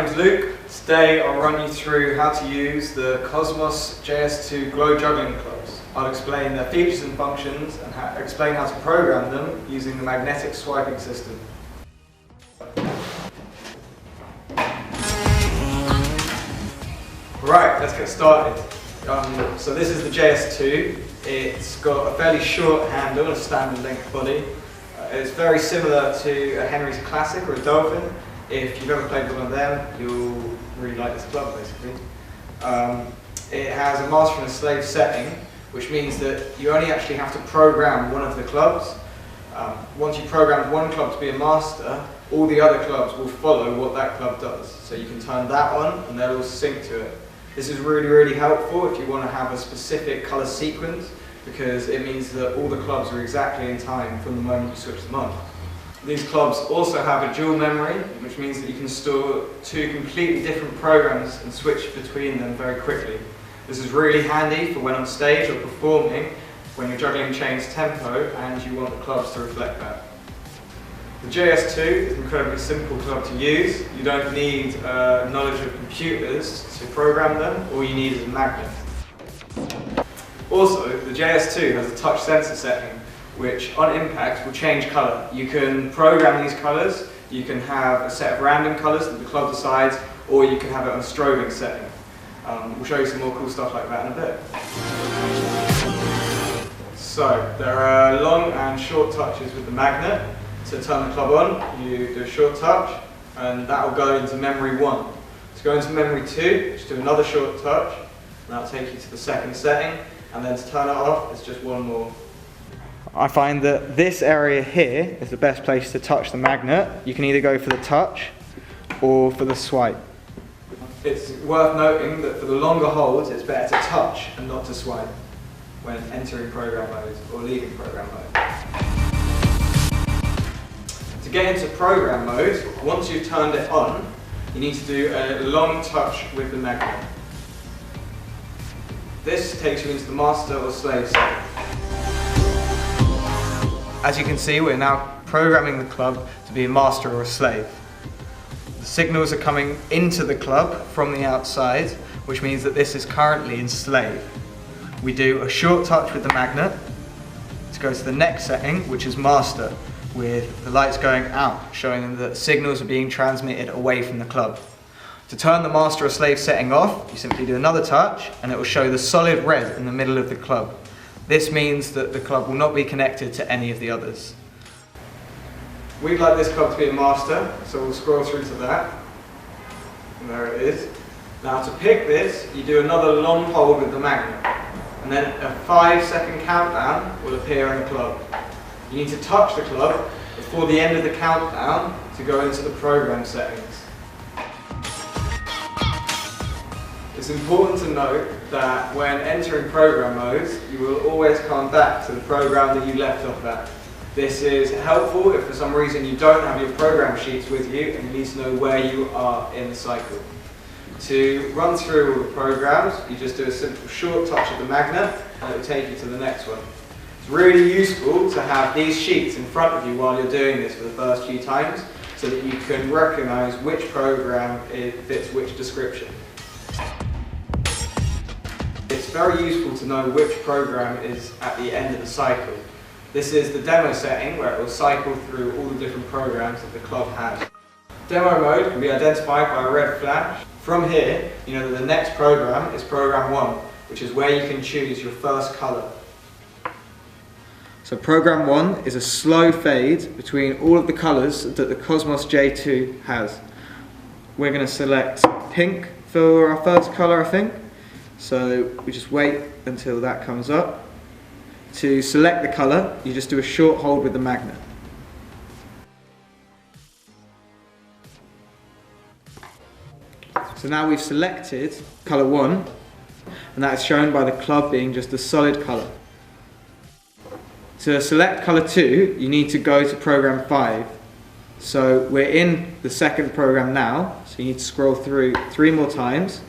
name's Luke. Today I'll run you through how to use the Kosmos JS2 glow juggling clubs. I'll explain their features and functions and explain how to program them using the magnetic swiping system. Right, let's get started. So this is the JS2. It's got a fairly short handle and a standard length body. It's very similar to a Henry's Classic or a Dolphin. If you've ever played one of them, you'll really like this club basically. It has a master and a slave setting, which means that you only actually have to program one of the clubs. Once you program one club to be a master, all the other clubs will follow what that club does. So you can turn that on and they'll all sync to it. This is really helpful if you want to have a specific colour sequence, because it means that all the clubs are exactly in time from the moment you switch them on. These clubs also have a dual memory, which means that you can store two completely different programs and switch between them very quickly. This is really handy for when on stage or performing, when you're juggling chains tempo and you want the clubs to reflect that. The JS2 is an incredibly simple club to use. You don't need knowledge of computers to program them. All you need is a magnet. Also, the JS2 has a touch sensor setting, which on impact will change colour. You can program these colours, you can have a set of random colours that the club decides, or you can have it on a strobing setting. We'll show you some more cool stuff like that in a bit. So, there are long and short touches with the magnet. To turn the club on, you do a short touch, and that will go into memory 1. To go into memory 2, just do another short touch, and that will take you to the second setting, and then to turn it off, it's just one more. I find that this area here is the best place to touch the magnet. You can either go for the touch or for the swipe. It's worth noting that for the longer holds, it's better to touch and not to swipe when entering program mode or leaving program mode. To get into program mode, once you've turned it on, you need to do a long touch with the magnet. This takes you into the master or slave setting. As you can see, we're now programming the club to be a master or a slave. The signals are coming into the club from the outside, which means that this is currently in slave. We do a short touch with the magnet to go to the next setting, which is master, with the lights going out, showing that signals are being transmitted away from the club. To turn the master or slave setting off, you simply do another touch and it will show the solid red in the middle of the club. This means that the club will not be connected to any of the others. We'd like this club to be a master, so we'll scroll through to that. And there it is. Now to pick this, you do another long hold with the magnet, and then a 5-second countdown will appear on the club. You need to touch the club before the end of the countdown to go into the program settings. It's important to note that when entering program modes, you will always come back to the program that you left off at. This is helpful if for some reason you don't have your program sheets with you and you need to know where you are in the cycle. To run through all the programs, you just do a simple short touch of the magnet and it will take you to the next one. It's really useful to have these sheets in front of you while you're doing this for the first few times, so that you can recognize which program fits which description. It's very useful to know which program is at the end of the cycle. This is the demo setting where it will cycle through all the different programs that the club has. Demo mode can be identified by a red flash. From here, you know that the next program is program 1, which is where you can choose your first colour. So program 1 is a slow fade between all of the colours that the Kosmos J2 has. We're going to select pink for our first colour, I think. So we just wait until that comes up. To select the colour, you just do a short hold with the magnet. So now we've selected colour 1, and that is shown by the club being just a solid colour. To select colour 2, you need to go to program 5. So we're in the second program now, so you need to scroll through 3 more times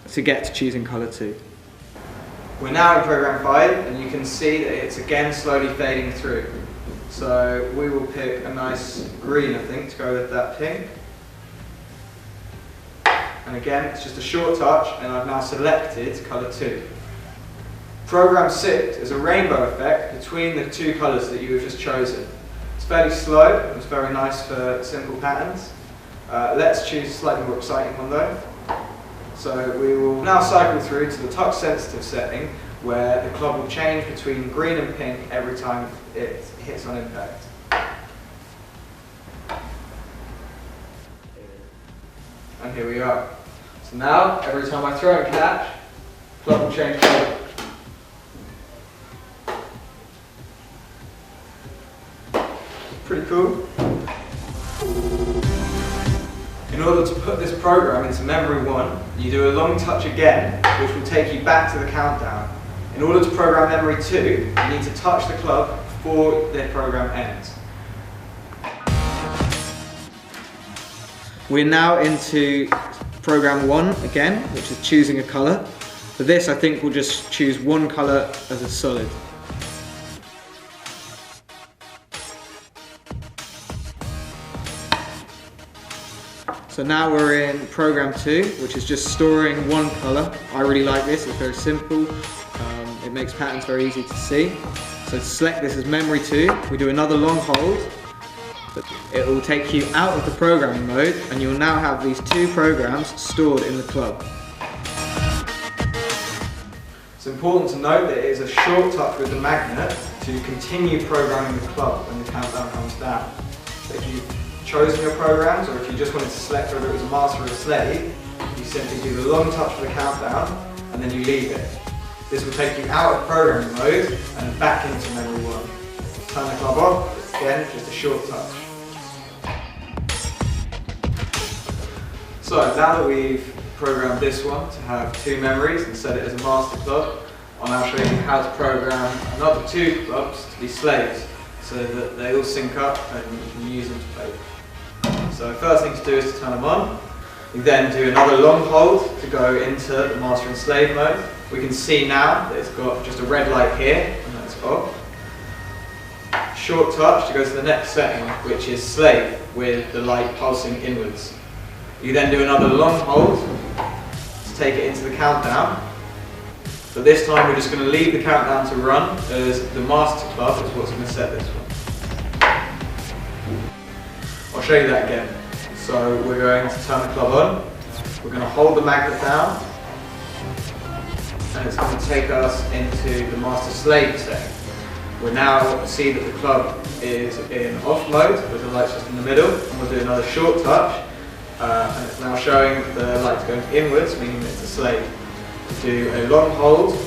to get to choosing colour 2. We're now in program 5 and you can see that it's again slowly fading through. So we will pick a nice green, I think, to go with that pink. And again, it's just a short touch, and I've now selected colour 2. Program 6 is a rainbow effect between the two colours that you have just chosen. It's fairly slow, and it's very nice for simple patterns. Let's choose a slightly more exciting one though. So we will now cycle through to the touch sensitive setting, where the club will change between green and pink every time it hits on impact. And here we are. So now, every time I throw and catch, the club will change colour. Pretty cool. In order to put this program into memory 1, you do a long touch again, which will take you back to the countdown. In order to program memory 2, you need to touch the club before the program ends. We're now into program 1 again, which is choosing a colour. For this, I think we'll just choose one colour as a solid. So now we're in program 2, which is just storing one colour. I really like this, it's very simple. It makes patterns very easy to see. So to select this as memory 2, we do another long hold. It will take you out of the programming mode, and you'll now have these two programs stored in the club. It's important to note that it is a short touch with the magnet to continue programming the club when the countdown comes down. So if you've chosen your programs, or if you just wanted to select whether it was a master or a slave, you simply do the long touch for the countdown and then you leave it. This will take you out of programming mode and back into memory 1. Turn the club off, it's again just a short touch. So now that we've programmed this one to have 2 memories and set it as a master club, I'll now show you how to program another 2 clubs to be slaves, so that they all sync up and you can use them to play. So the first thing to do is to turn them on. We then do another long hold to go into the master and slave mode. We can see now that it's got just a red light here, and that's off. Short touch to go to the next setting, which is slave, with the light pulsing inwards. You then do another long hold to take it into the countdown. But this time we're just going to leave the countdown to run, as the master club is what's going to set this one. I'll show you that again. So we're going to turn the club on, we're going to hold the magnet down, and it's going to take us into the master slave setting. We now see that the club is in off mode, with the lights just in the middle, and we'll do another short touch, and it's now showing the lights going inwards, meaning it's a slave. Do a long hold,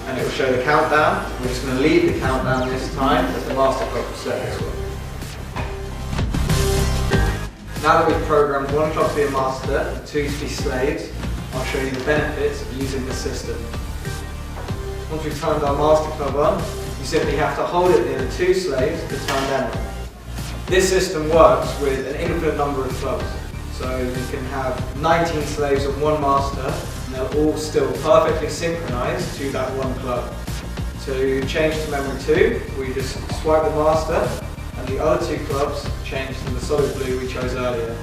and it will show the countdown. We're just going to leave the countdown this time, as the master club will set this one. Now that we've programmed 1 club to be a master and 2 to be slaves, I'll show you the benefits of using this system. Once we've turned our master club on, you simply have to hold it near the 2 slaves to turn them on. This system works with an infinite number of clubs. So you can have 19 slaves on 1 master, and they'll all still perfectly synchronized to that 1 club. To change to memory 2, we just swipe the master, and the other 2 clubs change to the solid blue we chose earlier.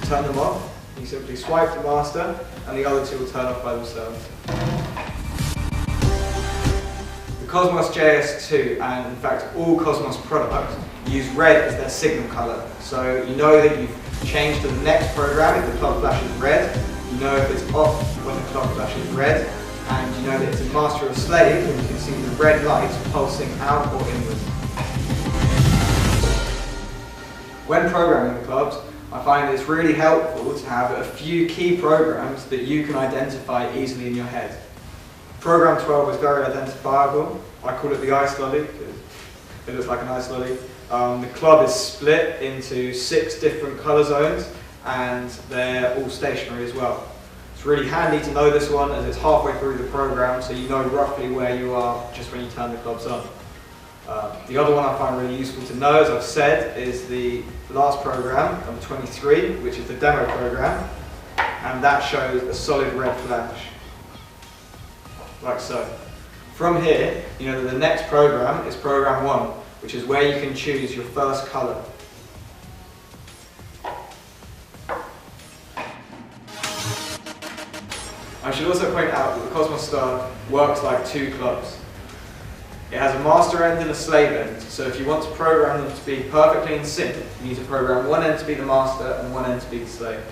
To turn them off, you simply swipe the master, and the other 2 will turn off by themselves. The Kosmos JS2, and in fact all Kosmos products, use red as their signal colour. So you know that you've changed to the next program if the club flashes red, you know if it's off when the club flashes red, and you know that it's a master or slave, and you can see the red lights pulsing out or inward. When programming the clubs, I find it's really helpful to have a few key programs that you can identify easily in your head. Program 12 is very identifiable. I call it the ice lolly because it looks like an ice lolly. The club is split into 6 different colour zones, and they're all stationary as well. It's really handy to know this one, as it's halfway through the program, so you know roughly where you are just when you turn the clubs on. The other one I find really useful to know, as I've said, is the last program, number 23, which is the demo program, and that shows a solid red flash, like so. From here, you know that the next program is program 1, which is where you can choose your first colour. I should also point out that the Kosmos Star works like two clubs. It has a master end and a slave end, so if you want to program them to be perfectly in sync, you need to program one end to be the master and one end to be the slave.